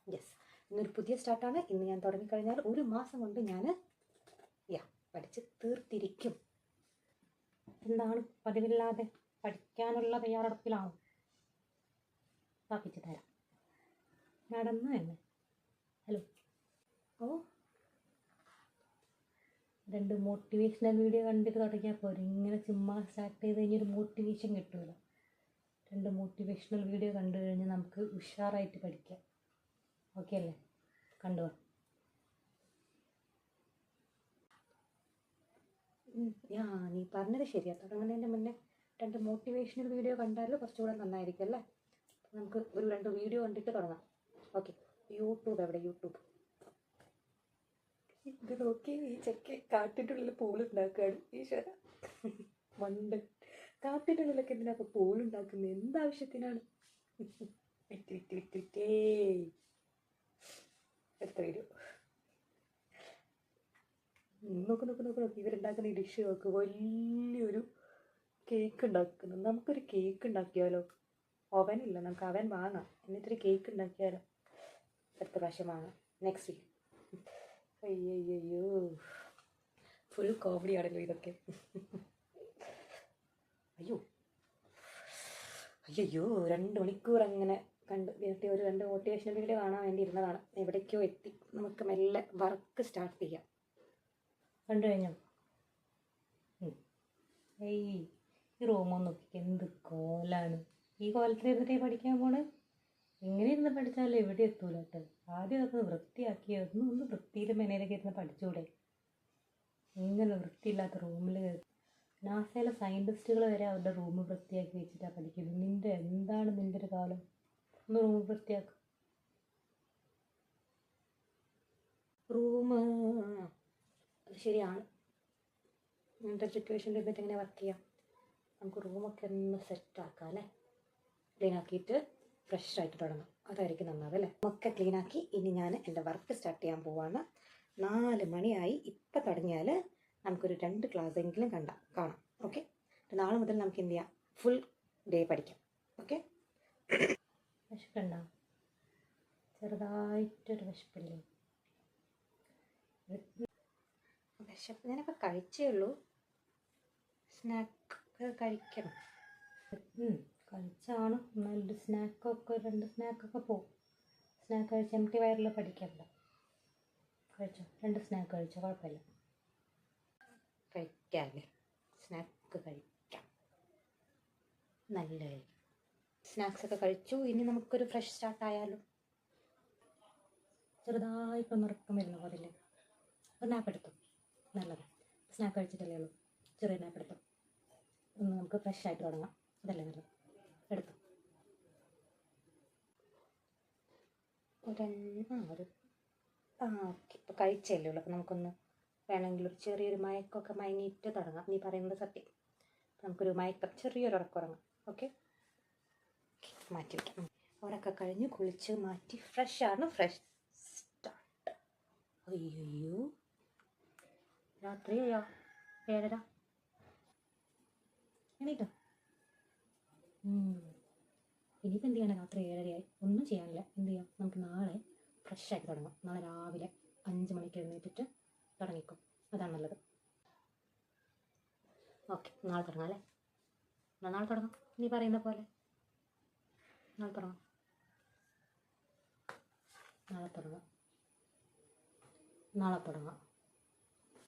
Yes, ഇന്നൊരു പുതിയ സ്റ്റാർട്ടാണ്. ഇന്ന് ഞാൻ തുടങ്ങിക്കഴിഞ്ഞാൽ 1 മാസം കൊണ്ട് ഞാൻ പഠിച്ച് തീർത്തിരിക്കും. എന്താണ് പതിവില്ലാതെ പഠിക്കാനുള്ള തയ്യാറെടുപ്പിലാണ്. സ്ഥാപിച്ചു തരാം മാഡം തന്നെ. ഹലോ. ഓ, 2 മോട്ടിവേഷണൽ വീഡിയോ കണ്ടിട്ട് തുടങ്ങിയാൽ പോരെ. ഇങ്ങനെ ചുമ്മാ സ്റ്റാർട്ട് ചെയ്ത് കഴിഞ്ഞൊരു മോട്ടിവേഷൻ കിട്ടുമല്ലോ. 2 മോട്ടിവേഷണൽ വീഡിയോ കണ്ടു കഴിഞ്ഞാൽ നമുക്ക് ഉഷാറായിട്ട് പഠിക്കാം. ഓക്കെ അല്ലേ? കണ്ടു. നീ പറഞ്ഞത് ശരിയാ. തുടങ്ങുന്നതിൻ്റെ മുന്നേ 2 മോട്ടിവേഷണൽ വീഡിയോ കണ്ടാൽ കുറച്ചുകൂടെ നന്നായിരിക്കും അല്ലേ? നമുക്ക് ഒരു 2 വീഡിയോ കണ്ടിട്ട് തുടങ്ങാം. ഓക്കെ. യൂട്യൂബ് എവിടെ? യൂട്യൂബ് ഇത് നോക്കി. ഈ ചെക്ക് കാട്ടിൻ്റെ ഉള്ളിൽ പൂളുണ്ടാക്കുകയാണ്. ഈശ്വര മണ്ടൻ. കാട്ടിൻ്റെ ഉള്ളിലൊക്കെ എന്തിനാ അപ്പോൾ പൂളുണ്ടാക്കുന്നത്? എന്താവശ്യത്തിനാണ്? എടുത്ത വീഡിയോ നോക്ക്. ഇവരുണ്ടാക്കുന്ന ഈ ഡിഷ് നോക്ക്. വലിയൊരു കേക്ക് ഉണ്ടാക്കുന്നു. നമുക്കൊരു കേക്ക് ഉണ്ടാക്കിയാലോ? ഓവനില്ല, നമുക്ക് അവൻ വാങ്ങാം. എന്നിട്ടൊരു കേക്ക് ഉണ്ടാക്കിയാലോ? അടുത്ത പ്രാവശ്യം വാങ്ങാം. Next week. അയ്യോ, ഫുൾ കോമഡി ആണല്ലോ ഇതൊക്കെ. അയ്യോ 2 മണിക്കൂർ അങ്ങനെ കണ്ട് വീട്ടിൽ ഒരു 2 മോട്ടിവേഷണൽ വീഡിയോ കാണാൻ വേണ്ടി ഇരുന്നതാണ്. എവിടേക്കോ എത്തി. നമുക്ക് മെല്ലെ വർക്ക് സ്റ്റാർട്ട് ചെയ്യാം. കണ്ടു കഴിഞ്ഞോ? ഈ റൂമൊന്നും നോക്കി എന്ത് കോലാണ്. ഈ കോലത്തിൽ ഇരുന്നിട്ടേ പഠിക്കാൻ പോണ്. എങ്ങനെ ഇരുന്ന് പഠിച്ചാലും എവിടെ എത്തൂല കേട്ടോ. ആദ്യം അതൊന്ന് വൃത്തിയാക്കി ഒന്ന് വൃത്തിയിൽ മെനയിലൊക്കെ ഇരുന്ന് പഠിച്ചുകൂടെ? ഇങ്ങനെ വൃത്തിയില്ലാത്ത റൂമിൽ നാസയിലെ സയൻറ്റിസ്റ്റുകൾ വരെ അവരുടെ റൂം വൃത്തിയാക്കി വെച്ചിട്ടാണ് പഠിക്കുന്നത്. എന്താണ് നിൻ്റെ ഒരു കാലം? ഒന്ന് റൂം വൃത്തിയാക്കും. റൂം അത് ശരിയാണ്. ഇങ്ങനത്തെ സിറ്റുവേഷനിൽ ഇരുന്നിട്ട് എങ്ങനെ വർക്ക് ചെയ്യാം? നമുക്ക് റൂമൊക്കെ ഒന്ന് സെറ്റാക്കാം അല്ലേ? ക്ലീനാക്കിയിട്ട് ഫ്രഷ് ആയിട്ട് തുടങ്ങാം. അതായിരിക്കും നന്നാവും അല്ലേ? ഒക്കെ ക്ലീനാക്കി ഇനി ഞാൻ എൻ്റെ വർക്ക് സ്റ്റാർട്ട് ചെയ്യാൻ പോവാണ്. 4 മണിയായി. ഇപ്പം തുടങ്ങിയാൽ നമുക്കൊരു 2 ക്ലാസ്സെങ്കിലും കാണാം. ഓക്കെ. നാളെ മുതൽ നമുക്ക് എന്ത് ചെയ്യാം? ഫുൾ ഡേ പഠിക്കാം. ഓക്കെ. വിശപ്പുണ്ടോ? ചെറുതായിട്ടൊരു വിശപ്പില്ലേ? വിശപ്പ് ഞാനിപ്പോൾ കഴിച്ചേ ഉള്ളൂ. സ്നാക്ക് കഴിക്കണം. കഴിച്ചാണ്. നല്ലൊരു സ്നാക്കൊക്കെ 2 സ്നാക്കൊക്കെ പോകും. സ്നാക്ക് കഴിച്ച് എംപ്റ്റി വയറിൽ പഠിക്കണ്ട. കഴിച്ചോ? 2 സ്നാക്ക് കഴിച്ചോ? കുഴപ്പമില്ല. കഴിക്കാമല്ലേ? സ്നാക്ക് കഴിക്കാം. നല്ല സ്നാക്സൊക്കെ കഴിച്ചു. ഇനി നമുക്കൊരു ഫ്രഷ് സ്റ്റാർട്ട് ആയാലോ? ചെറുതായിട്ടൊന്ന് ഉറക്കം വരുന്ന പോലെയല്ലേ? ഒരു നാപ്പെടുത്തു. നല്ലത്. സ്നാക്ക് കഴിച്ചിട്ടല്ലേ ഉള്ളൂ. ചെറിയ നാപ്പെടുത്തു. ഒന്ന് നമുക്ക് ഫ്രഷ് ആയിട്ട് തുടങ്ങാം. അതല്ലേ നല്ലത്. എടുത്തു. ഓക്കെ. ഇപ്പോൾ കഴിച്ചല്ലേ ഉള്ളൂ. അപ്പോൾ നമുക്കൊന്ന് വേണമെങ്കിൽ ഒരു ചെറിയൊരു മയക്കമൊക്കെ മയങ്ങിയിട്ട് തുടങ്ങാം. നീ പറയുന്നത് സത്യം. നമുക്കൊരു മയക്കം, ചെറിയൊരു ഉറക്കം. ഓക്കെ. മാറ്റി വയ്ക്കാം. ഉറക്കം കഴിഞ്ഞ് കുളിച്ച് മാറ്റി ഫ്രഷ് സ്റ്റാർട്ട്. അയ്യോ, രാത്രിയോ? 7:30. എണീറ്റോ? ഇനിയിപ്പോൾ എന്ത് ചെയ്യണം? രാത്രി 7:30ആയി. ഒന്നും ചെയ്യാനില്ല. എന്ത് ചെയ്യാം? നമുക്ക് നാളെ ഫ്രഷായിട്ട് തുടങ്ങാം. നാളെ രാവിലെ 5 മണിക്ക് എഴുന്നേറ്റിട്ട് തുടങ്ങിക്കും. അതാണ് നല്ലത്. ഓക്കെ. നാളെ തുടങ്ങാം അല്ലേ? നാളെ തുടങ്ങാം. നീ പറയുന്ന പോലെ നാളെ തുടങ്ങാം. നാളെ തുടങ്ങാം.